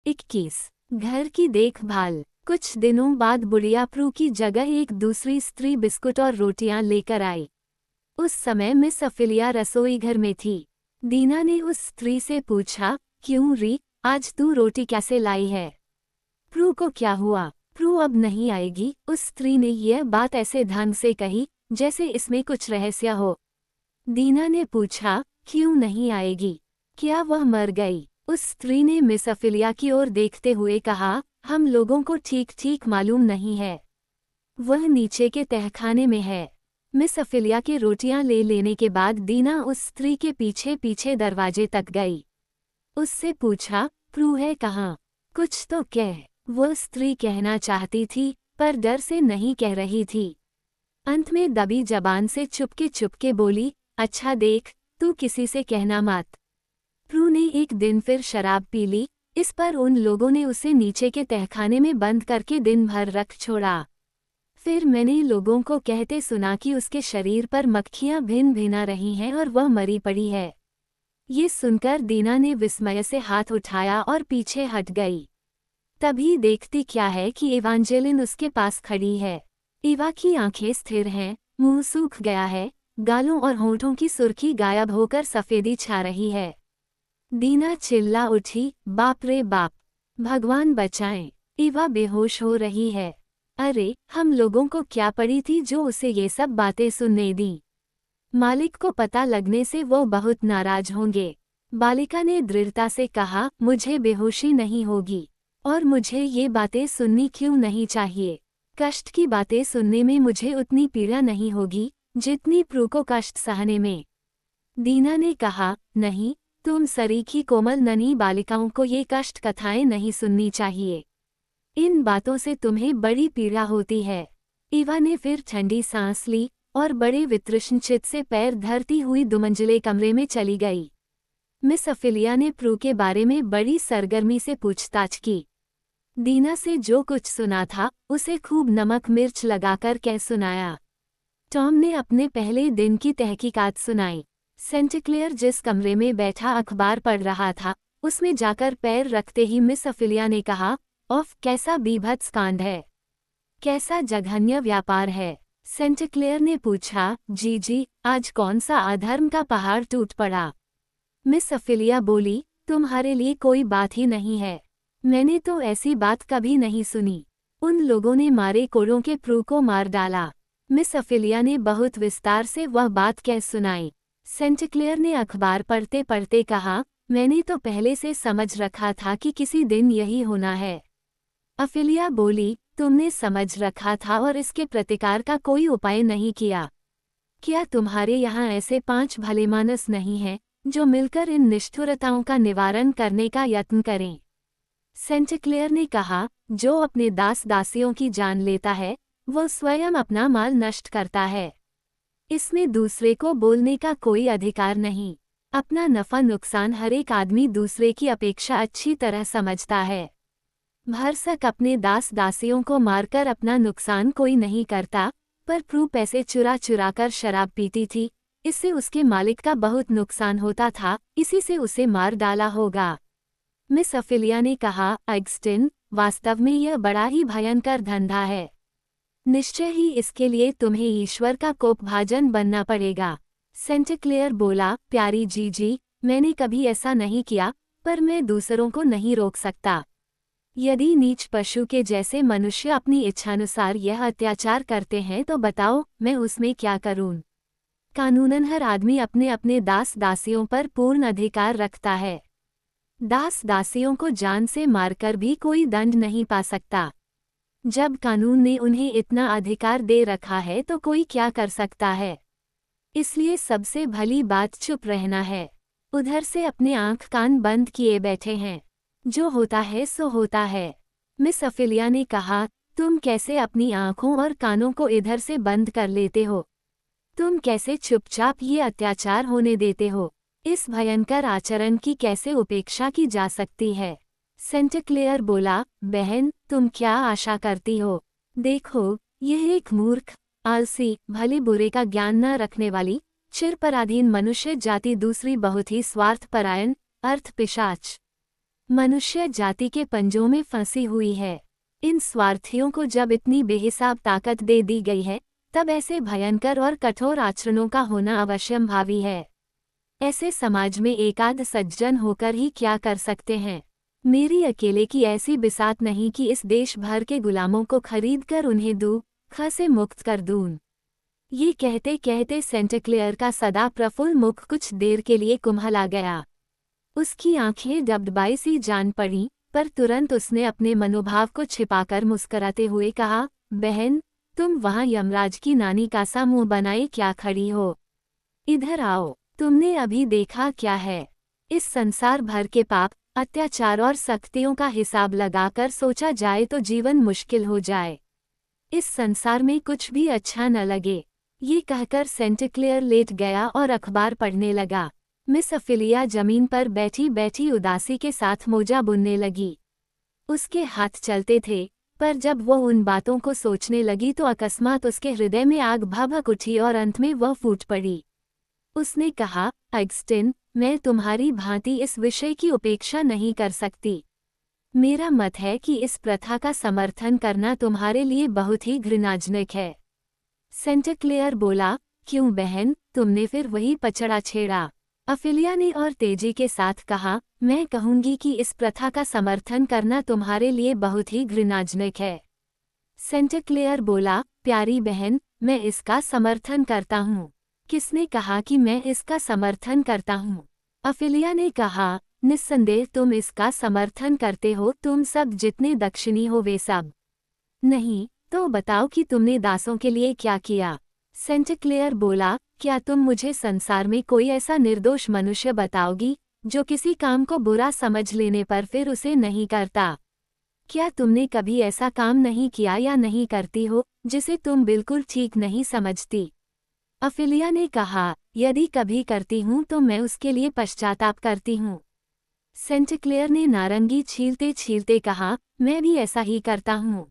21। घर की देखभाल। कुछ दिनों बाद बुढ़िया प्रू की जगह एक दूसरी स्त्री बिस्कुट और रोटियां लेकर आई। उस समय मिस अफिलिया रसोई घर में थी। दीना ने उस स्त्री से पूछा, क्यों री, आज तू रोटी कैसे लाई है? प्रू को क्या हुआ? प्रू अब नहीं आएगी। उस स्त्री ने यह बात ऐसे ढंग से कही जैसे इसमें कुछ रहस्य हो। दीना ने पूछा, क्यों नहीं आएगी? क्या वह मर गई? उस स्त्री ने मिस अफिलिया की ओर देखते हुए कहा, हम लोगों को ठीक ठीक मालूम नहीं है। वह नीचे के तहखाने में है। मिस अफिलिया के रोटियां ले लेने के बाद दीना उस स्त्री के पीछे पीछे दरवाजे तक गई। उससे पूछा, प्रू है कहाँ? कुछ तो कह। वह स्त्री कहना चाहती थी पर डर से नहीं कह रही थी। अंत में दबी जबान से चुपके चुपके बोली, अच्छा देख, तू किसी से कहना मत। प्रू ने एक दिन फिर शराब पी ली। इस पर उन लोगों ने उसे नीचे के तहखाने में बंद करके दिन भर रख छोड़ा। फिर मैंने लोगों को कहते सुना कि उसके शरीर पर मक्खियां भिन भिना रही हैं और वह मरी पड़ी है। ये सुनकर दीना ने विस्मय से हाथ उठाया और पीछे हट गई। तभी देखती क्या है कि इवांजेलिन उसके पास खड़ी है। इवा की आंखें स्थिर हैं, मुंह सूख गया है, गालों और होंठों की सुर्खी गायब होकर सफेदी छा रही है। दीना चिल्ला उठी, बाप रे बाप, भगवान बचाएं, इवा बेहोश हो रही है। अरे, हम लोगों को क्या पड़ी थी जो उसे ये सब बातें सुनने दी? मालिक को पता लगने से वो बहुत नाराज होंगे। बालिका ने दृढ़ता से कहा, मुझे बेहोशी नहीं होगी और मुझे ये बातें सुननी क्यों नहीं चाहिए। कष्ट की बातें सुनने में मुझे उतनी पीड़ा नहीं होगी जितनी प्रू को कष्ट सहने में। दीना ने कहा, नहीं, तुम सरीखी कोमल नन्ही बालिकाओं को ये कष्ट कथाएं नहीं सुननी चाहिए। इन बातों से तुम्हें बड़ी पीड़ा होती है। इवा ने फिर ठंडी सांस ली और बड़े वितृष्णचित से पैर धरती हुई दुमंजिले कमरे में चली गई। मिस अफिलिया ने प्रू के बारे में बड़ी सरगर्मी से पूछताछ की। दीना से जो कुछ सुना था उसे खूब नमक मिर्च लगाकर कह सुनाया। टॉम ने अपने पहले दिन की तहकीकात सुनाई। सेंटिक्लेयर जिस कमरे में बैठा अखबार पढ़ रहा था, उसमें जाकर पैर रखते ही मिस अफिलिया ने कहा, ऑफ, कैसा बीभत्स कांड है, कैसा जघन्य व्यापार है। सेंटिक्लेयर ने पूछा, जी, आज कौन सा अधर्म का पहाड़ टूट पड़ा? मिस अफिलिया बोली, तुम्हारे लिए कोई बात ही नहीं है। मैंने तो ऐसी बात कभी नहीं सुनी। उन लोगों ने मारे कोड़ों के प्रू को मार डाला। मिस अफिलिया ने बहुत विस्तार से वह बात कह सुनाई। सेंटिक्लेयर ने अखबार पढ़ते पढ़ते कहा, मैंने तो पहले से समझ रखा था कि किसी दिन यही होना है। अफिलिया बोली, तुमने समझ रखा था और इसके प्रतिकार का कोई उपाय नहीं किया? क्या तुम्हारे यहाँ ऐसे 5 भलेमानस नहीं हैं जो मिलकर इन निष्ठुरताओं का निवारण करने का यत्न करें? सेंटिक्लेयर ने कहा, जो अपने दास दासियों की जान लेता है वह स्वयं अपना माल नष्ट करता है। इसमें दूसरे को बोलने का कोई अधिकार नहीं। अपना नफा नुकसान हर एक आदमी दूसरे की अपेक्षा अच्छी तरह समझता है। भरसक अपने दास दासियों को मारकर अपना नुकसान कोई नहीं करता, पर प्रू पैसे चुरा चुरा कर शराब पीती थी, इससे उसके मालिक का बहुत नुकसान होता था, इसी से उसे मार डाला होगा। मिस अफिलिया ने कहा, एग्स्टिन, वास्तव में यह बड़ा ही भयंकर धंधा है। निश्चय ही इसके लिए तुम्हें ईश्वर का कोपभाजन बनना पड़ेगा। सेंटिक्लेयर बोला, प्यारी जी, मैंने कभी ऐसा नहीं किया, पर मैं दूसरों को नहीं रोक सकता। यदि नीच पशु के जैसे मनुष्य अपनी इच्छानुसार यह अत्याचार करते हैं तो बताओ, मैं उसमें क्या करूं? कानूनन हर आदमी अपने अपने दास दासियों पर पूर्ण अधिकार रखता है। दास दासियों को जान से मारकर भी कोई दंड नहीं पा सकता। जब कानून ने उन्हें इतना अधिकार दे रखा है तो कोई क्या कर सकता है? इसलिए सबसे भली बात चुप रहना है। उधर से अपने आंख कान बंद किए बैठे हैं। जो होता है सो होता है। मिस अफिलिया ने कहा, तुम कैसे अपनी आंखों और कानों को इधर से बंद कर लेते हो? तुम कैसे चुपचाप ये अत्याचार होने देते हो? इस भयंकर आचरण की कैसे उपेक्षा की जा सकती है? सेंटिक्लेयर बोला, बहन, तुम क्या आशा करती हो? देखो, यह एक मूर्ख, आलसी, भले बुरे का ज्ञान न रखने वाली, चिरपराधीन मनुष्य जाति दूसरी बहुत ही स्वार्थपरायण, अर्थ पिशाच मनुष्य जाति के पंजों में फंसी हुई है। इन स्वार्थियों को जब इतनी बेहिसाब ताकत दे दी गई है, तब ऐसे भयंकर और कठोर आचरणों का होना अवश्यंभावी है। ऐसे समाज में एकाध सज्जन होकर ही क्या कर सकते हैं। मेरी अकेले की ऐसी बिसात नहीं कि इस देश भर के गुलामों को खरीद कर उन्हें दुख से मुक्त कर दूं। ये कहते कहते सेंटक्लेयर का सदा प्रफुल्ल मुख कुछ देर के लिए कुम्हला गया। उसकी आंखें डबडबाई सी जान पड़ी, पर तुरंत उसने अपने मनोभाव को छिपाकर मुस्कुराते हुए कहा, बहन, तुम वहां यमराज की नानी का सा मुंह बनाए क्या खड़ी हो? इधर आओ। तुमने अभी देखा क्या है? इस संसार भर के पाप, अत्याचार और सख्तियों का हिसाब लगाकर सोचा जाए तो जीवन मुश्किल हो जाए। इस संसार में कुछ भी अच्छा न लगे। ये कहकर सेंटक्लेयर लेट गया और अखबार पढ़ने लगा। मिस अफिलिया जमीन पर बैठी बैठी उदासी के साथ मोजा बुनने लगी। उसके हाथ चलते थे, पर जब वो उन बातों को सोचने लगी तो अकस्मात उसके हृदय में आग भभक उठी और अंत में वह फूट पड़ी। उसने कहा, अगस्टिन, मैं तुम्हारी भांति इस विषय की उपेक्षा नहीं कर सकती। मेरा मत है कि इस प्रथा का समर्थन करना तुम्हारे लिए बहुत ही घृणाजनक है। सेंटक्लेयर बोला, क्यों बहन, तुमने फिर वही पचड़ा छेड़ा? अफिलिया ने और तेजी के साथ कहा, मैं कहूंगी कि इस प्रथा का समर्थन करना तुम्हारे लिए बहुत ही घृणाजनक है। सेंटक्लेयर बोला, प्यारी बहन, मैं इसका समर्थन करता हूँ। किसने कहा कि मैं इसका समर्थन करता हूँ? अफिलिया ने कहा, निस्संदेह तुम इसका समर्थन करते हो, तुम सब जितने दक्षिणी हो वे सब। नहीं तो बताओ कि तुमने दासों के लिए क्या किया? सेंटक्लेयर बोला, क्या तुम मुझे संसार में कोई ऐसा निर्दोष मनुष्य बताओगी जो किसी काम को बुरा समझ लेने पर फिर उसे नहीं करता? क्या तुमने कभी ऐसा काम नहीं किया या नहीं करती हो जिसे तुम बिल्कुल ठीक नहीं समझती? अफिलिया ने कहा, यदि कभी करती हूँ तो मैं उसके लिए पश्चाताप करती हूँ। सेंटक्लेयर ने नारंगी छीलते छीलते कहा, मैं भी ऐसा ही करता हूँ।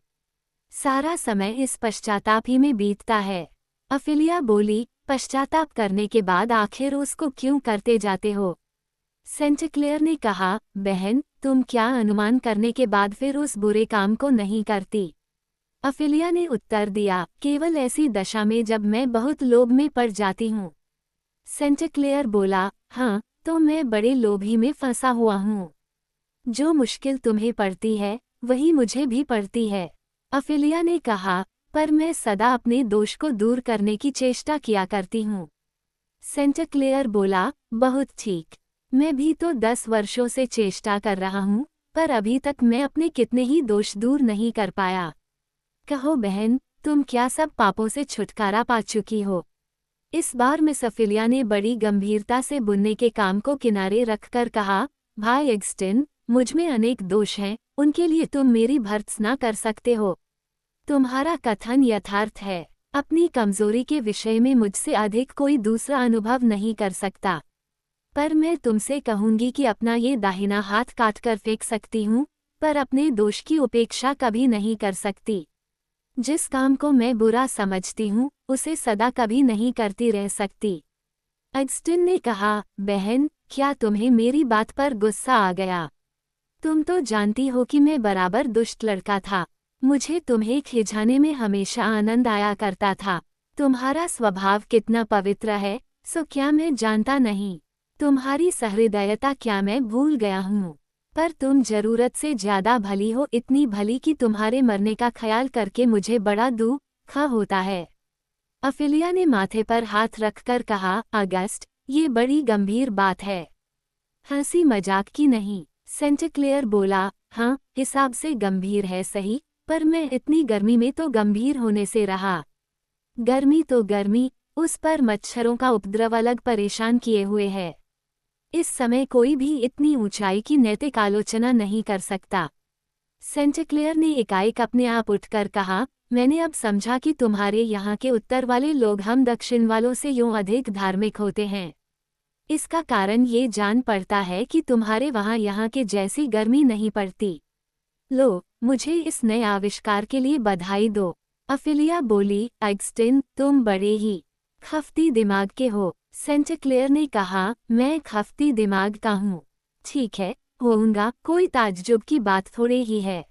सारा समय इस पश्चाताप ही में बीतता है। अफिलिया बोली, पश्चाताप करने के बाद आखिर उसको क्यों करते जाते हो? सेंटक्लेयर ने कहा, बहन, तुम क्या अनुमान करने के बाद फिर उस बुरे काम को नहीं करती? अफिलिया ने उत्तर दिया, केवल ऐसी दशा में जब मैं बहुत लोभ में पड़ जाती हूँ। सेंटक्लेयर बोला, हाँ, तो मैं बड़े लोभी में फंसा हुआ हूँ। जो मुश्किल तुम्हें पड़ती है वही मुझे भी पड़ती है। अफिलिया ने कहा, पर मैं सदा अपने दोष को दूर करने की चेष्टा किया करती हूँ। सेंटक्लेयर बोला, बहुत ठीक। मैं भी तो 10 वर्षों से चेष्टा कर रहा हूँ, पर अभी तक मैं अपने कितने ही दोष दूर नहीं कर पाया। कहो बहन, तुम क्या सब पापों से छुटकारा पा चुकी हो? इस बार मिस अफिलिया ने बड़ी गंभीरता से बुनने के काम को किनारे रखकर कहा, भाई एग्स्टिन, मुझमें अनेक दोष हैं, उनके लिए तुम मेरी भर्त्सना कर सकते हो। तुम्हारा कथन यथार्थ है। अपनी कमजोरी के विषय में मुझसे अधिक कोई दूसरा अनुभव नहीं कर सकता। पर मैं तुमसे कहूंगी कि अपना ये दाहिना हाथ काटकर फेंक सकती हूँ, पर अपने दोष की उपेक्षा कभी नहीं कर सकती। जिस काम को मैं बुरा समझती हूँ उसे सदा कभी नहीं करती रह सकती। एग्स्टिन ने कहा, बहन, क्या तुम्हें मेरी बात पर गुस्सा आ गया? तुम तो जानती हो कि मैं बराबर दुष्ट लड़का था। मुझे तुम्हें खिजाने में हमेशा आनंद आया करता था। तुम्हारा स्वभाव कितना पवित्र है, सो क्या मैं जानता नहीं? तुम्हारी सहृदयता क्या मैं भूल गया हूँ? पर तुम जरूरत से ज्यादा भली हो, इतनी भली कि तुम्हारे मरने का ख्याल करके मुझे बड़ा दुख होता है। अफिलिया ने माथे पर हाथ रखकर कहा, अगस्ट, ये बड़ी गंभीर बात है, हंसी मजाक की नहीं। सेंटक्लेयर बोला, हाँ, हिसाब से गंभीर है सही, पर मैं इतनी गर्मी में तो गंभीर होने से रहा। गर्मी तो गर्मी, उस पर मच्छरों का उपद्रव अलग परेशान किए हुए है। इस समय कोई भी इतनी ऊंचाई की नैतिक आलोचना नहीं कर सकता। सेंटक्लेयर ने एकाएक अपने आप उठकर कहा, मैंने अब समझा कि तुम्हारे यहाँ के उत्तर वाले लोग हम दक्षिण वालों से यूं अधिक धार्मिक होते हैं। इसका कारण ये जान पड़ता है कि तुम्हारे वहाँ यहाँ के जैसी गर्मी नहीं पड़ती। लो, मुझे इस नए आविष्कार के लिए बधाई दो। अफिलिया बोली, एग्स्टिन, तुम बड़े ही खफ्ती दिमाग के हो। सेंटक्लेयर ने कहा, मैं खफ्ती दिमाग का हूँ। ठीक है, होऊंगा, कोई ताज्जुब की बात थोड़े ही है।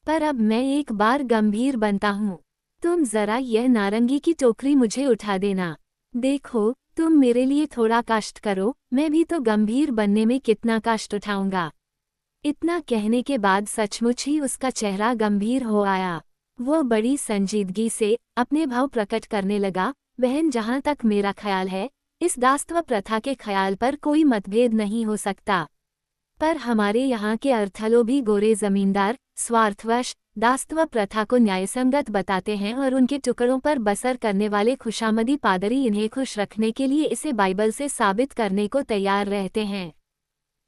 पर अब मैं एक बार गंभीर बनता हूँ। तुम जरा यह नारंगी की टोकरी मुझे उठा देना। देखो, तुम मेरे लिए थोड़ा कष्ट करो, मैं भी तो गंभीर बनने में कितना कष्ट उठाऊंगा। इतना कहने के बाद सचमुच ही उसका चेहरा गंभीर हो आया। वो बड़ी संजीदगी से अपने भाव प्रकट करने लगा। बहन, जहाँ तक मेरा ख्याल है, इस दासत्व प्रथा के ख्याल पर कोई मतभेद नहीं हो सकता। पर हमारे यहाँ के अर्थलोभी गोरे जमींदार स्वार्थवश दासत्व प्रथा को न्यायसंगत बताते हैं और उनके टुकड़ों पर बसर करने वाले खुशामदी पादरी इन्हें खुश रखने के लिए इसे बाइबल से साबित करने को तैयार रहते हैं।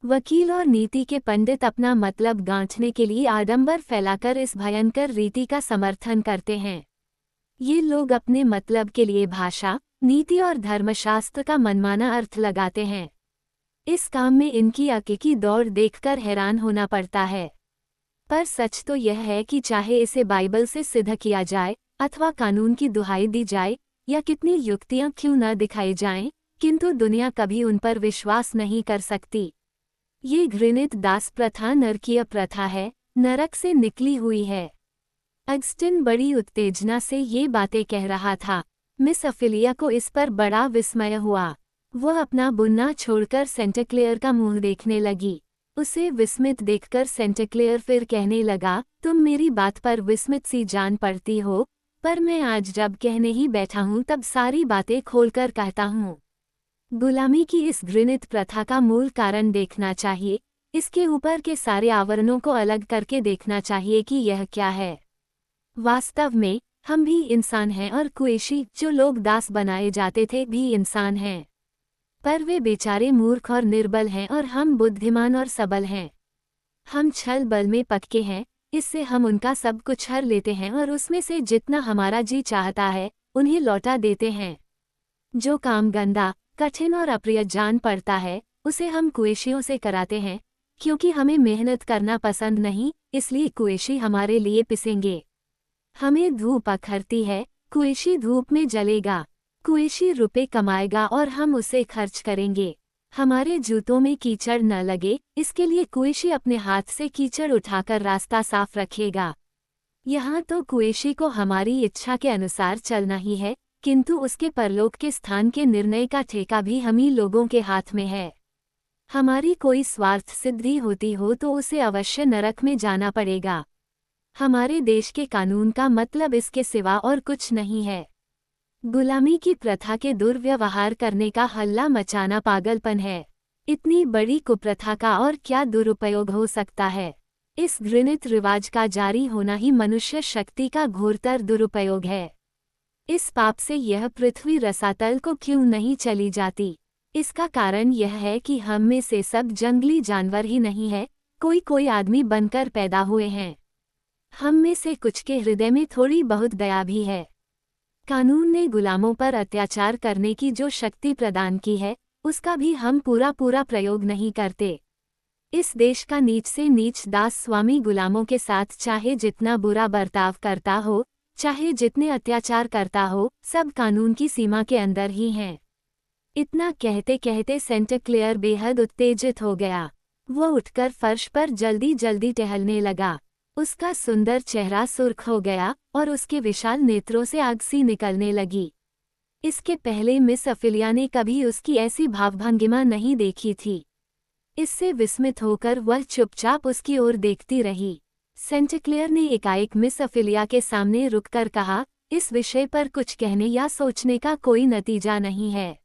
वकील और नीति के पंडित अपना मतलब गांठने के लिए आडंबर फैलाकर इस भयंकर रीति का समर्थन करते हैं। ये लोग अपने मतलब के लिए भाषा, नीति और धर्मशास्त्र का मनमाना अर्थ लगाते हैं। इस काम में इनकी हकीकी दौड़ देखकर हैरान होना पड़ता है। पर सच तो यह है कि चाहे इसे बाइबल से सिद्ध किया जाए अथवा कानून की दुहाई दी जाए या कितनी युक्तियां क्यों न दिखाई जाएं, किंतु दुनिया कभी उन पर विश्वास नहीं कर सकती। ये घृणित दास प्रथा नरकीय प्रथा है, नरक से निकली हुई है। अगस्टिन बड़ी उत्तेजना से ये बातें कह रहा था। मिस अफिलिया को इस पर बड़ा विस्मय हुआ। वह अपना बुनना छोड़कर सेंटाक्लेयर का मुंह देखने लगी। उसे विस्मित देखकर सेंटाक्लेयर फिर कहने लगा, तुम मेरी बात पर विस्मित सी जान पड़ती हो, पर मैं आज जब कहने ही बैठा हूँ तब सारी बातें खोलकर कहता हूँ। गुलामी की इस घृणित प्रथा का मूल कारण देखना चाहिए, इसके ऊपर के सारे आवरणों को अलग करके देखना चाहिए कि यह क्या है। वास्तव में हम भी इंसान हैं और कुएशी जो लोग दास बनाए जाते थे भी इंसान हैं। पर वे बेचारे मूर्ख और निर्बल हैं और हम बुद्धिमान और सबल हैं। हम छल बल में पक्के हैं, इससे हम उनका सब कुछ हर लेते हैं और उसमें से जितना हमारा जी चाहता है उन्हें लौटा देते हैं। जो काम गंदा, कठिन और अप्रिय जान पड़ता है उसे हम कुएशियों से कराते हैं, क्योंकि हमें मेहनत करना पसंद नहीं, इसलिए कुएशी हमारे लिए पिसेंगे। हमें धूप अखरती है, कुएशी धूप में जलेगा। कुएशी रुपए कमाएगा और हम उसे खर्च करेंगे। हमारे जूतों में कीचड़ न लगे, इसके लिए कुएशी अपने हाथ से कीचड़ उठाकर रास्ता साफ रखेगा। यहाँ तो कुएशी को हमारी इच्छा के अनुसार चलना ही है, किंतु उसके परलोक के स्थान के निर्णय का ठेका भी हम ही लोगों के हाथ में है। हमारी कोई स्वार्थ सिद्धि होती हो तो उसे अवश्य नरक में जाना पड़ेगा। हमारे देश के कानून का मतलब इसके सिवा और कुछ नहीं है। गुलामी की प्रथा के दुर्व्यवहार करने का हल्ला मचाना पागलपन है। इतनी बड़ी कुप्रथा का और क्या दुरुपयोग हो सकता है। इस घृणित रिवाज का जारी होना ही मनुष्य शक्ति का घोरतर दुरुपयोग है। इस पाप से यह पृथ्वी रसातल को क्यों नहीं चली जाती? इसका कारण यह है कि हम में से सब जंगली जानवर ही नहीं है, कोई कोई आदमी बनकर पैदा हुए हैं। हम में से कुछ के हृदय में थोड़ी बहुत दया भी है। कानून ने गुलामों पर अत्याचार करने की जो शक्ति प्रदान की है, उसका भी हम पूरा प्रयोग नहीं करते। इस देश का नीच से नीच दास स्वामी गुलामों के साथ चाहे जितना बुरा बर्ताव करता हो, चाहे जितने अत्याचार करता हो, सब कानून की सीमा के अंदर ही हैं। इतना कहते कहते सेंटाक्लेयर बेहद उत्तेजित हो गया। वो उठकर फर्श पर जल्दी जल्दी टहलने लगा। उसका सुंदर चेहरा सुर्ख हो गया और उसके विशाल नेत्रों से आग सी निकलने लगी। इसके पहले मिस अफिलिया ने कभी उसकी ऐसी भावभंगिमा नहीं देखी थी। इससे विस्मित होकर वह चुपचाप उसकी ओर देखती रही। सेंटाक्लेयर ने एकाएक मिस अफिलिया के सामने रुककर कहा, इस विषय पर कुछ कहने या सोचने का कोई नतीजा नहीं है,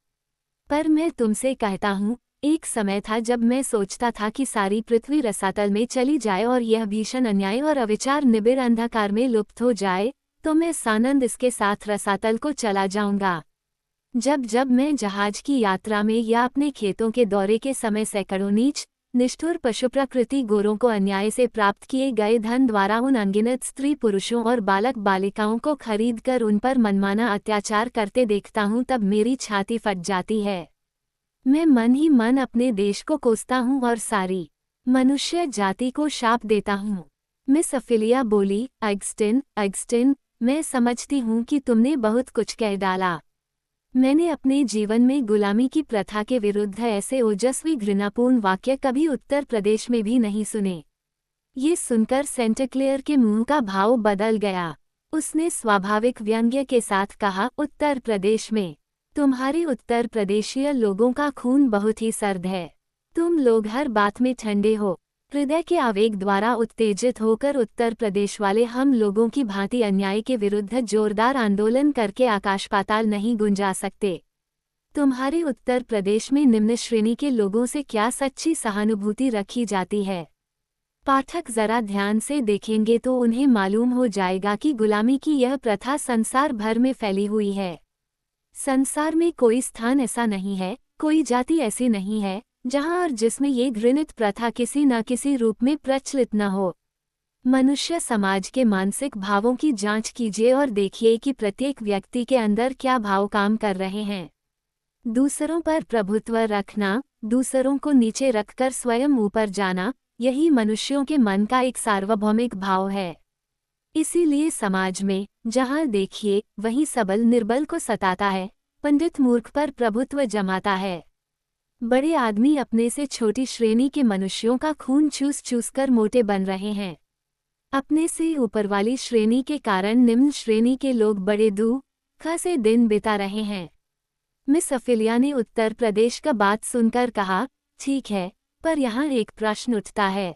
पर मैं तुमसे कहता हूँ, एक समय था जब मैं सोचता था कि सारी पृथ्वी रसातल में चली जाए और यह भीषण अन्याय और अविचार निबिड़ अंधकार में लुप्त हो जाए, तो मैं सानंद इसके साथ रसातल को चला जाऊंगा। जब जब मैं जहाज की यात्रा में या अपने खेतों के दौरे के समय सैकड़ों नीच निष्ठुर पशु प्रकृति गोरों को अन्याय से प्राप्त किए गए धन द्वारा उन अनगिनत स्त्री पुरुषों और बालक बालिकाओं को खरीदकर उन पर मनमाना अत्याचार करते देखता हूँ, तब मेरी छाती फट जाती है। मैं मन ही मन अपने देश को कोसता हूँ और सारी मनुष्य जाति को शाप देता हूँ। मिस अफिलिया बोली, अगस्टिन, मैं समझती हूँ कि तुमने बहुत कुछ कह डाला। मैंने अपने जीवन में गुलामी की प्रथा के विरुद्ध ऐसे ओजस्वी घृणापूर्ण वाक्य कभी उत्तर प्रदेश में भी नहीं सुने। ये सुनकर सेंट क्लेयर के मुंह का भाव बदल गया। उसने स्वाभाविक व्यंग्य के साथ कहा, उत्तर प्रदेश में तुम्हारे उत्तर प्रदेशीय लोगों का खून बहुत ही सर्द है। तुम लोग हर बात में ठंडे हो। हृदय के आवेग द्वारा उत्तेजित होकर उत्तर प्रदेश वाले हम लोगों की भांति अन्याय के विरुद्ध जोरदार आंदोलन करके आकाश पाताल नहीं गुंजा सकते। तुम्हारे उत्तर प्रदेश में निम्न श्रेणी के लोगों से क्या सच्ची सहानुभूति रखी जाती है? पाठक जरा ध्यान से देखेंगे तो उन्हें मालूम हो जाएगा कि गुलामी की यह प्रथा संसार भर में फैली हुई है। संसार में कोई स्थान ऐसा नहीं है, कोई जाति ऐसी नहीं है, जहां और जिसमें ये घृणित प्रथा किसी न किसी रूप में प्रचलित न हो। मनुष्य समाज के मानसिक भावों की जांच कीजिए और देखिए कि प्रत्येक व्यक्ति के अंदर क्या भाव काम कर रहे हैं। दूसरों पर प्रभुत्व रखना, दूसरों को नीचे रखकर स्वयं ऊपर जाना, यही मनुष्यों के मन का एक सार्वभौमिक भाव है। इसीलिए समाज में जहां देखिए वहीं सबल निर्बल को सताता है, पंडित मूर्ख पर प्रभुत्व जमाता है। बड़े आदमी अपने से छोटी श्रेणी के मनुष्यों का खून चूस चूस कर मोटे बन रहे हैं। अपने से ऊपर वाली श्रेणी के कारण निम्न श्रेणी के लोग बड़े दुख से दिन बिता रहे हैं। मिस अफिलिया ने उत्तर प्रदेश का बात सुनकर कहा, ठीक है, पर यहाँ एक प्रश्न उठता है।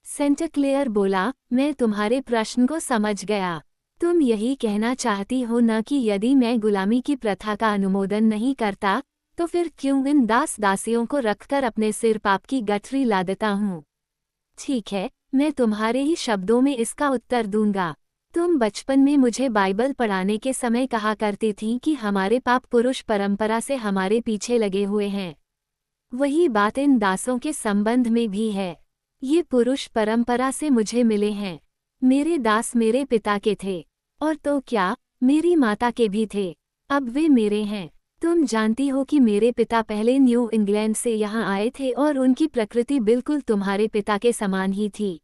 सेंट क्लेयर बोला, मैं तुम्हारे प्रश्न को समझ गया। तुम यही कहना चाहती हो न कि यदि मैं गुलामी की प्रथा का अनुमोदन नहीं करता तो फिर क्यों इन दास दासियों को रखकर अपने सिर पाप की गठरी लादता हूँ? ठीक है, मैं तुम्हारे ही शब्दों में इसका उत्तर दूंगा। तुम बचपन में मुझे बाइबल पढ़ाने के समय कहा करती थी कि हमारे पाप पुरुष परंपरा से हमारे पीछे लगे हुए हैं। वही बात इन दासों के संबंध में भी है। ये पुरुष परंपरा से मुझे मिले हैं। मेरे दास मेरे पिता के थे, और तो क्या, मेरी माता के भी थे। अब वे मेरे हैं। तुम जानती हो कि मेरे पिता पहले न्यू इंग्लैंड से यहाँ आए थे और उनकी प्रकृति बिल्कुल तुम्हारे पिता के समान ही थी।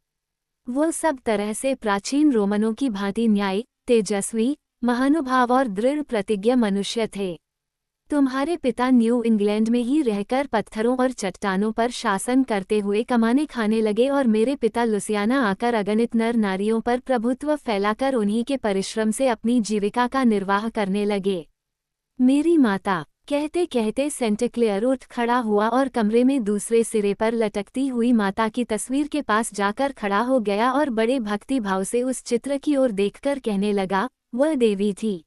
वो सब तरह से प्राचीन रोमनों की भांति न्यायी, तेजस्वी, महानुभाव और दृढ़ प्रतिज्ञ मनुष्य थे। तुम्हारे पिता न्यू इंग्लैंड में ही रहकर पत्थरों और चट्टानों पर शासन करते हुए कमाने खाने लगे और मेरे पिता लुसियाना आकर अगणित नर नारियों पर प्रभुत्व फैलाकर उन्हीं के परिश्रम से अपनी जीविका का निर्वाह करने लगे। मेरी माता, कहते कहते सेंट क्लेयर उठ खड़ा हुआ और कमरे में दूसरे सिरे पर लटकती हुई माता की तस्वीर के पास जाकर खड़ा हो गया और बड़े भक्ति भाव से उस चित्र की ओर देखकर कहने लगा, वह देवी थी।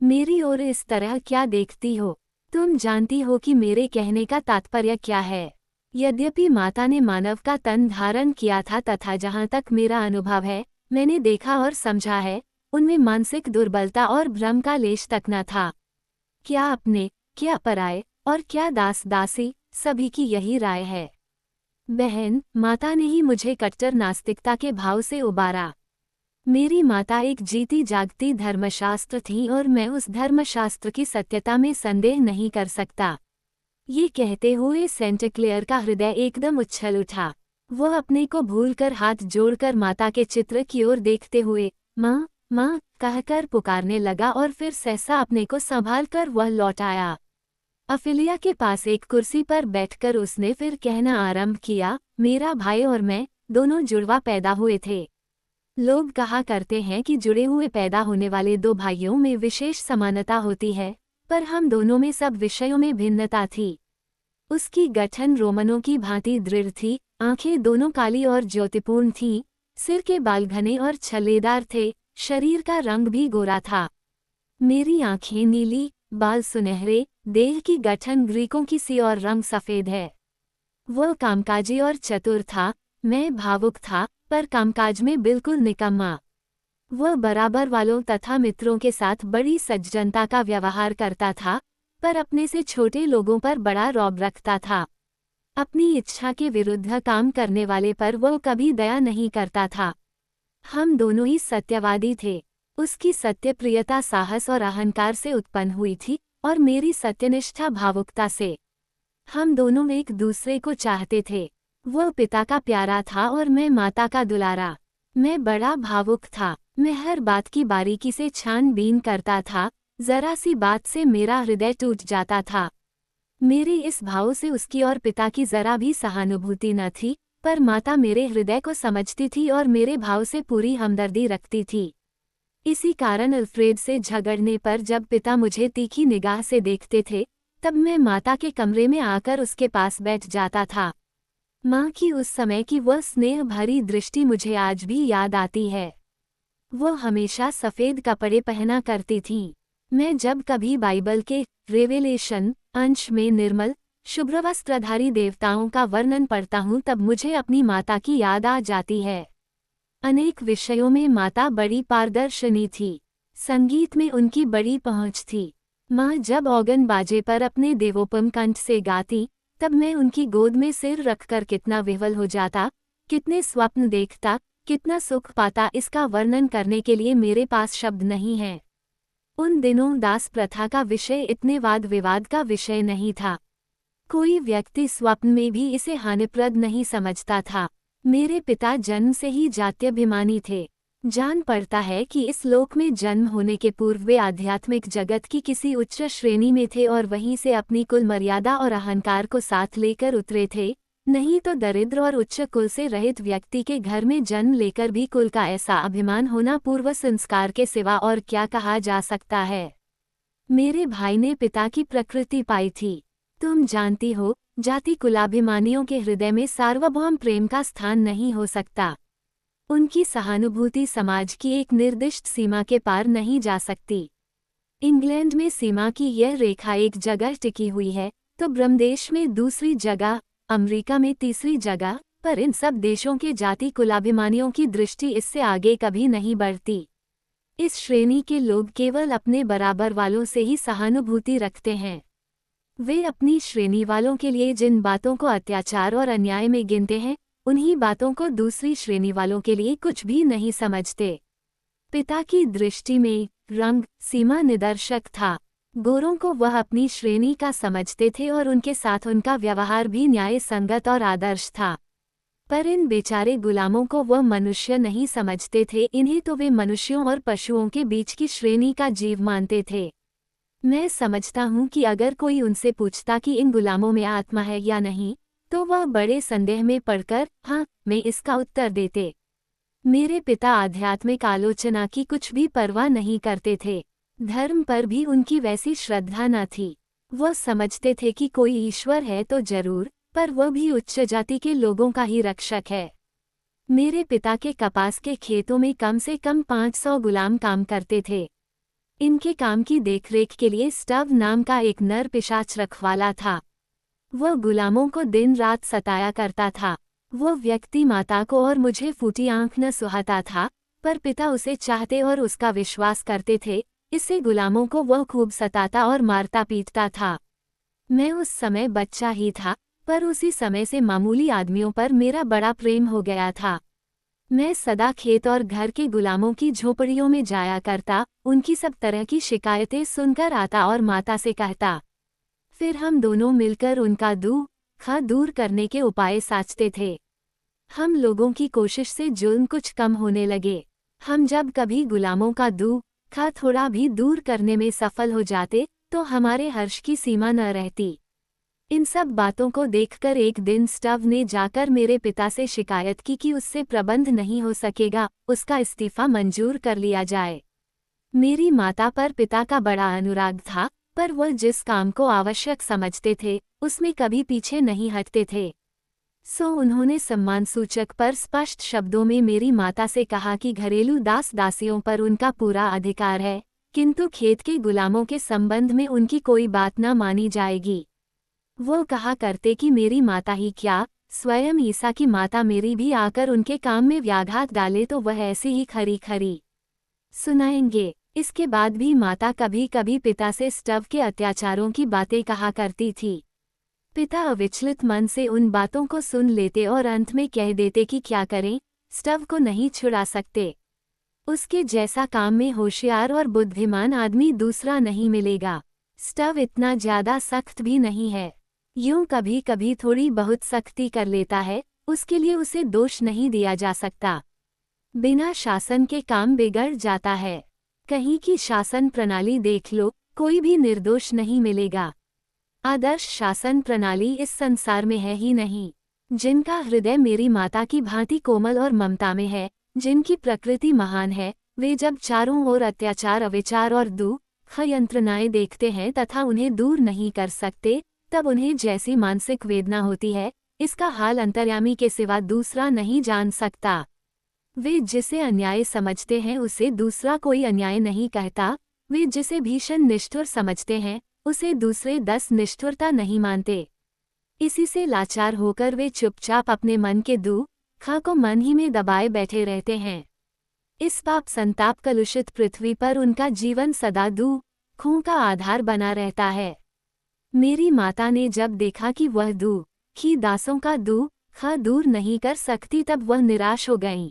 मेरी ओर इस तरह क्या देखती हो? तुम जानती हो कि मेरे कहने का तात्पर्य क्या है। यद्यपि माता ने मानव का तन धारण किया था तथा जहाँ तक मेरा अनुभव है, मैंने देखा और समझा है, उनमें मानसिक दुर्बलता और भ्रम का लेश तक न था। क्या अपने, क्या पराये, और क्या दास दासी, सभी की यही राय है। बहन, माता ने ही मुझे कट्टर नास्तिकता के भाव से उबारा। मेरी माता एक जीती जागती धर्मशास्त्र थी और मैं उस धर्मशास्त्र की सत्यता में संदेह नहीं कर सकता। ये कहते हुए सेंट क्लेयर का हृदय एकदम उछल उठा। वह अपने को भूलकर हाथ जोड़कर माता के चित्र की ओर देखते हुए माँ माँ कहकर पुकारने लगा और फिर सहसा अपने को संभालकर वह लौट आया। अफिलिया के पास एक कुर्सी पर बैठकर उसने फिर कहना आरंभ किया, मेरा भाई और मैं दोनों जुड़वा पैदा हुए थे। लोग कहा करते हैं कि जुड़े हुए पैदा होने वाले दो भाइयों में विशेष समानता होती है, पर हम दोनों में सब विषयों में भिन्नता थी। उसकी गठन रोमनों की भांति दृढ़ थी, आंखें दोनों काली और ज्योतिपूर्ण थीं, सिर के बाल घने और छल्लेदार थे, शरीर का रंग भी गोरा था। मेरी आंखें नीली, बाल सुनहरे, देह की गठन ग्रीकों की सी और रंग सफ़ेद है। वह कामकाजी और चतुर था, मैं भावुक था, पर कामकाज में बिल्कुल निकम्मा। वह बराबर वालों तथा मित्रों के साथ बड़ी सज्जनता का व्यवहार करता था, पर अपने से छोटे लोगों पर बड़ा रौब रखता था। अपनी इच्छा के विरुद्ध काम करने वाले पर वह कभी दया नहीं करता था। हम दोनों ही सत्यवादी थे। उसकी सत्यप्रियता साहस और अहंकार से उत्पन्न हुई थी और मेरी सत्यनिष्ठा भावुकता से। हम दोनों एक दूसरे को चाहते थे। वह पिता का प्यारा था और मैं माता का दुलारा। मैं बड़ा भावुक था। मैं हर बात की बारीकी से छानबीन करता था, जरा सी बात से मेरा हृदय टूट जाता था। मेरे इस भाव से उसकी और पिता की जरा भी सहानुभूति न थी, पर माता मेरे हृदय को समझती थी और मेरे भाव से पूरी हमदर्दी रखती थी। इसी कारण अल्फ्रेड से झगड़ने पर जब पिता मुझे तीखी निगाह से देखते थे, तब मैं माता के कमरे में आकर उसके पास बैठ जाता था। माँ की उस समय की वह स्नेह भरी दृष्टि मुझे आज भी याद आती है। वो हमेशा सफ़ेद कपड़े पहना करती थीं। मैं जब कभी बाइबल के रेवेलेशन अंश में निर्मल शुभ्र वस्त्रधारी देवताओं का वर्णन पढ़ता हूँ तब मुझे अपनी माता की याद आ जाती है। अनेक विषयों में माता बड़ी पारदर्शिनी थी। संगीत में उनकी बड़ी पहुँच थी। माँ जब ऑर्गन बाजे पर अपने देवोपम कंठ से गाती, तब मैं उनकी गोद में सिर रखकर कितना विह्वल हो जाता, कितने स्वप्न देखता, कितना सुख पाता, इसका वर्णन करने के लिए मेरे पास शब्द नहीं हैं। उन दिनों दास प्रथा का विषय इतने वाद विवाद का विषय नहीं था। कोई व्यक्ति स्वप्न में भी इसे हानिप्रद नहीं समझता था। मेरे पिता जन्म से ही जात्यभिमानी थे। जान पड़ता है कि इस लोक में जन्म होने के पूर्व वे आध्यात्मिक जगत की किसी उच्च श्रेणी में थे और वहीं से अपनी कुल मर्यादा और अहंकार को साथ लेकर उतरे थे। नहीं तो दरिद्र और उच्च कुल से रहित व्यक्ति के घर में जन्म लेकर भी कुल का ऐसा अभिमान होना पूर्व संस्कार के सिवा और क्या कहा जा सकता है। मेरे भाई ने पिता की प्रकृति पाई थी। तुम जानती हो, जाति कुलाभिमानियों के हृदय में सार्वभौम प्रेम का स्थान नहीं हो सकता। उनकी सहानुभूति समाज की एक निर्दिष्ट सीमा के पार नहीं जा सकती। इंग्लैंड में सीमा की यह रेखा एक जगह टिकी हुई है, तो ब्रह्मदेश में दूसरी जगह, अमेरिका में तीसरी जगह, पर इन सब देशों के जाति कुलाभिमानियों की दृष्टि इससे आगे कभी नहीं बढ़ती। इस श्रेणी के लोग केवल अपने बराबर वालों से ही सहानुभूति रखते हैं। वे अपनी श्रेणी वालों के लिए जिन बातों को अत्याचार और अन्याय में गिनते हैं, उन्हीं बातों को दूसरी श्रेणी वालों के लिए कुछ भी नहीं समझते। पिता की दृष्टि में रंग सीमा निदर्शक था। गोरों को वह अपनी श्रेणी का समझते थे और उनके साथ उनका व्यवहार भी न्याय संगत और आदर्श था। पर इन बेचारे गुलामों को वह मनुष्य नहीं समझते थे। इन्हें तो वे मनुष्यों और पशुओं के बीच की श्रेणी का जीव मानते थे। मैं समझता हूँ कि अगर कोई उनसे पूछता कि इन गुलामों में आत्मा है या नहीं, तो वह बड़े संदेह में पड़कर हाँ में इसका उत्तर देते। मेरे पिता आध्यात्मिक आलोचना की कुछ भी परवाह नहीं करते थे। धर्म पर भी उनकी वैसी श्रद्धा न थी। वह समझते थे कि कोई ईश्वर है तो जरूर, पर वह भी उच्च जाति के लोगों का ही रक्षक है। मेरे पिता के कपास के खेतों में कम से कम 500 गुलाम काम करते थे। इनके काम की देखरेख के लिए स्टव नाम का एक नर पिशाच रखवाला था। वह गुलामों को दिन रात सताया करता था। वह व्यक्ति माता को और मुझे फूटी आंख न सुहाता था, पर पिता उसे चाहते और उसका विश्वास करते थे। इससे गुलामों को वह खूब सताता और मारता पीटता था। मैं उस समय बच्चा ही था, पर उसी समय से मामूली आदमियों पर मेरा बड़ा प्रेम हो गया था। मैं सदा खेत और घर के गुलामों की झोपड़ियों में जाया करता, उनकी सब तरह की शिकायतें सुनकर आता और माता से कहता। फिर हम दोनों मिलकर उनका दुख दूर करने के उपाय साचते थे। हम लोगों की कोशिश से जुल्म कुछ कम होने लगे। हम जब कभी गुलामों का दुख थोड़ा भी दूर करने में सफल हो जाते, तो हमारे हर्ष की सीमा न रहती। इन सब बातों को देखकर एक दिन स्टव ने जाकर मेरे पिता से शिकायत की कि उससे प्रबंध नहीं हो सकेगा, उसका इस्तीफा मंजूर कर लिया जाए। मेरी माता पर पिता का बड़ा अनुराग था, पर वह जिस काम को आवश्यक समझते थे, उसमें कभी पीछे नहीं हटते थे। सो उन्होंने सम्मानसूचक पर स्पष्ट शब्दों में मेरी माता से कहा कि घरेलू दास दासियों पर उनका पूरा अधिकार है, किंतु खेत के गुलामों के संबंध में उनकी कोई बात न मानी जाएगी। वो कहा करते कि मेरी माता ही क्या, स्वयं ईसा की माता मेरी भी आकर उनके काम में व्याघात डाले तो वह ऐसी ही खरी खरी सुनाएंगे। इसके बाद भी माता कभी कभी पिता से स्टव के अत्याचारों की बातें कहा करती थी। पिता अविचलित मन से उन बातों को सुन लेते और अंत में कह देते कि क्या करें, स्टव को नहीं छुड़ा सकते। उसके जैसा काम में होशियार और बुद्धिमान आदमी दूसरा नहीं मिलेगा। स्टव इतना ज्यादा सख्त भी नहीं है। यूं कभी कभी थोड़ी बहुत सख्ती कर लेता है, उसके लिए उसे दोष नहीं दिया जा सकता। बिना शासन के काम बिगड़ जाता है। कहीं की शासन प्रणाली देख लो, कोई भी निर्दोष नहीं मिलेगा। आदर्श शासन प्रणाली इस संसार में है ही नहीं। जिनका हृदय मेरी माता की भांति कोमल और ममता में है, जिनकी प्रकृति महान है, वे जब चारों ओर अत्याचार, अविचार और दुख यंत्रणाएं देखते हैं तथा उन्हें दूर नहीं कर सकते, तब उन्हें जैसी मानसिक वेदना होती है, इसका हाल अंतर्यामी के सिवा दूसरा नहीं जान सकता। वे जिसे अन्याय समझते हैं उसे दूसरा कोई अन्याय नहीं कहता, वे जिसे भीषण निष्ठुर समझते हैं उसे दूसरे 10 निष्ठुरता नहीं मानते। इसी से लाचार होकर वे चुपचाप अपने मन के दुख को मन ही में दबाए बैठे रहते हैं। इस पाप संताप कलुषित पृथ्वी पर उनका जीवन सदा दुखों का आधार बना रहता है। मेरी माता ने जब देखा कि वह दुखी दासों का दुख दूर नहीं कर सकती, तब वह निराश हो गईं।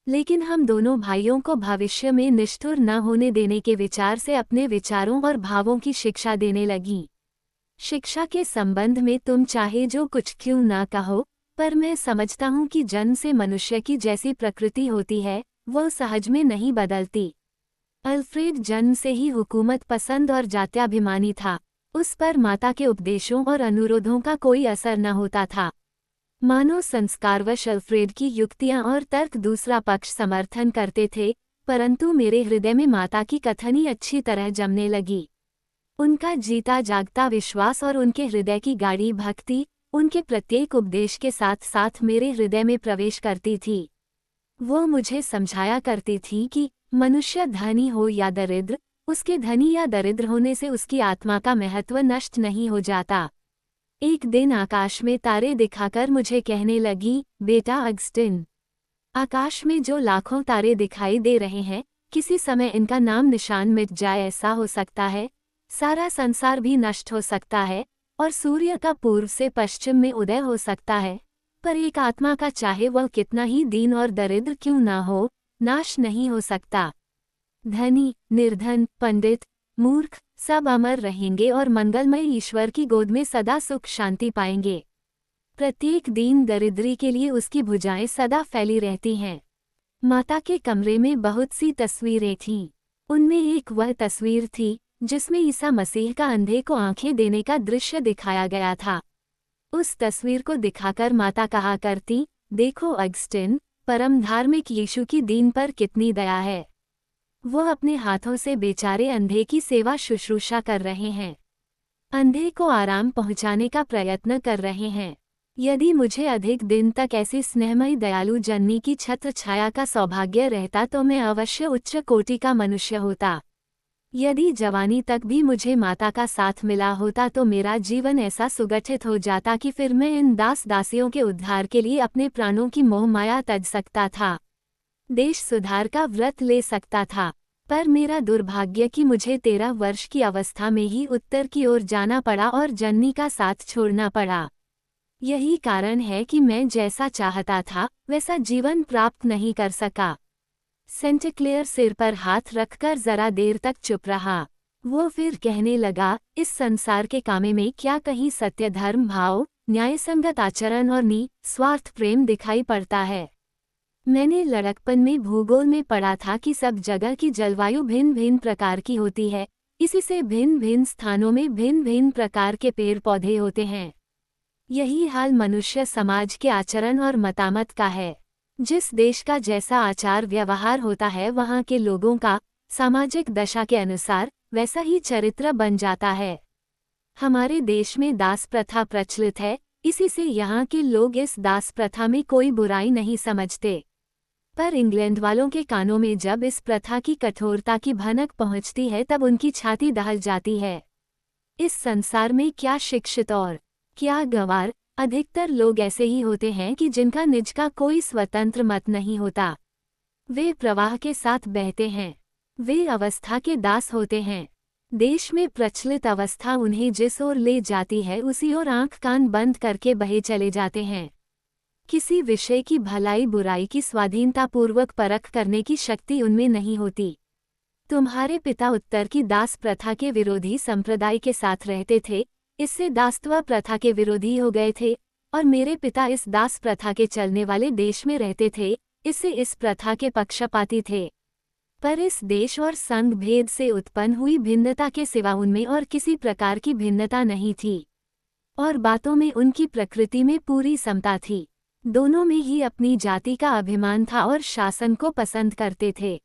लेकिन हम दोनों भाइयों को भविष्य में निष्ठुर न होने देने के विचार से अपने विचारों और भावों की शिक्षा देने लगी। शिक्षा के संबंध में तुम चाहे जो कुछ क्यों ना कहो, पर मैं समझता हूँ कि जन्म से मनुष्य की जैसी प्रकृति होती है, वह सहज में नहीं बदलती। अल्फ्रेड जन्म से ही हुकूमत पसंद और जात्याभिमानी था। उस पर माता के उपदेशों और अनुरोधों का कोई असर न होता था। मानो संस्कारवश अल्फ्रेड की युक्तियां और तर्क दूसरा पक्ष समर्थन करते थे, परंतु मेरे हृदय में माता की कथनी अच्छी तरह जमने लगी। उनका जीता जागता विश्वास और उनके हृदय की गाढ़ी भक्ति उनके प्रत्येक उपदेश के साथ साथ मेरे हृदय में प्रवेश करती थी। वो मुझे समझाया करती थी कि मनुष्य धनी हो या दरिद्र, उसके धनी या दरिद्र होने से उसकी आत्मा का महत्व नष्ट नहीं हो जाता। एक दिन आकाश में तारे दिखाकर मुझे कहने लगी, बेटा अगस्टिन, आकाश में जो लाखों तारे दिखाई दे रहे हैं, किसी समय इनका नाम निशान मिट जाए, ऐसा हो सकता है। सारा संसार भी नष्ट हो सकता है और सूर्य का पूर्व से पश्चिम में उदय हो सकता है, पर एक आत्मा का चाहे वह कितना ही दीन और दरिद्र क्यों ना हो, नाश नहीं हो सकता। धनी, निर्धन, पंडित, मूर्ख सब अमर रहेंगे और मंगलमय ईश्वर की गोद में सदा सुख शांति पाएंगे। प्रत्येक दीन दरिद्री के लिए उसकी भुजाएं सदा फैली रहती हैं। माता के कमरे में बहुत सी तस्वीरें थीं। उनमें एक वह तस्वीर थी जिसमें ईसा मसीह का अंधे को आंखें देने का दृश्य दिखाया गया था। उस तस्वीर को दिखाकर माता कहा करती, देखो अगस्टिन, परम धार्मिक यीशु की दीन पर कितनी दया है। वह अपने हाथों से बेचारे अंधे की सेवा शुश्रूषा कर रहे हैं, अंधे को आराम पहुंचाने का प्रयत्न कर रहे हैं। यदि मुझे अधिक दिन तक ऐसी स्नेहमयी दयालु जननी की छत्र छाया का सौभाग्य रहता तो मैं अवश्य उच्च कोटि का मनुष्य होता। यदि जवानी तक भी मुझे माता का साथ मिला होता तो मेरा जीवन ऐसा सुगठित हो जाता कि फिर मैं इन दास दासियों के उद्धार के लिए अपने प्राणों की मोह माया तज सकता था, देश सुधार का व्रत ले सकता था। पर मेरा दुर्भाग्य कि मुझे 13 वर्ष की अवस्था में ही उत्तर की ओर जाना पड़ा और जननी का साथ छोड़ना पड़ा। यही कारण है कि मैं जैसा चाहता था वैसा जीवन प्राप्त नहीं कर सका। सेंट क्लेयर सिर पर हाथ रखकर जरा देर तक चुप रहा। वो फिर कहने लगा, इस संसार के कामे में क्या कहीं सत्य, धर्म, भाव, न्यायसंगत आचरण और निस्वार्थ प्रेम दिखाई पड़ता है। मैंने लड़कपन में भूगोल में पढ़ा था कि सब जगह की जलवायु भिन्न भिन्न प्रकार की होती है, इसी से भिन्न भिन्न स्थानों में भिन्न भिन्न प्रकार के पेड़ पौधे होते हैं। यही हाल मनुष्य समाज के आचरण और मतामत का है। जिस देश का जैसा आचार व्यवहार होता है वहाँ के लोगों का सामाजिक दशा के अनुसार वैसा ही चरित्र बन जाता है। हमारे देश में दास प्रथा प्रचलित है, इसी से यहाँ के लोग इस दास प्रथा में कोई बुराई नहीं समझते। पर इंग्लैंड वालों के कानों में जब इस प्रथा की कठोरता की भनक पहुँचती है तब उनकी छाती दहल जाती है। इस संसार में क्या शिक्षित और क्या गंवार, अधिकतर लोग ऐसे ही होते हैं कि जिनका निज का कोई स्वतंत्र मत नहीं होता। वे प्रवाह के साथ बहते हैं, वे अवस्था के दास होते हैं। देश में प्रचलित अवस्था उन्हें जिस ओर ले जाती है उसी ओर आंख कान बंद करके बहे चले जाते हैं। किसी विषय की भलाई बुराई की स्वाधीनतापूर्वक परख करने की शक्ति उनमें नहीं होती। तुम्हारे पिता उत्तर की दास प्रथा के विरोधी संप्रदाय के साथ रहते थे, इससे दासत्व प्रथा के विरोधी हो गए थे, और मेरे पिता इस दास प्रथा के चलने वाले देश में रहते थे, इससे इस प्रथा के पक्षपाती थे। पर इस देश और संघ भेद से उत्पन्न हुई भिन्नता के सिवा उनमें और किसी प्रकार की भिन्नता नहीं थी, और बातों में उनकी प्रकृति में पूरी समता थी। दोनों में ही अपनी जाति का अभिमान था और शासन को पसंद करते थे।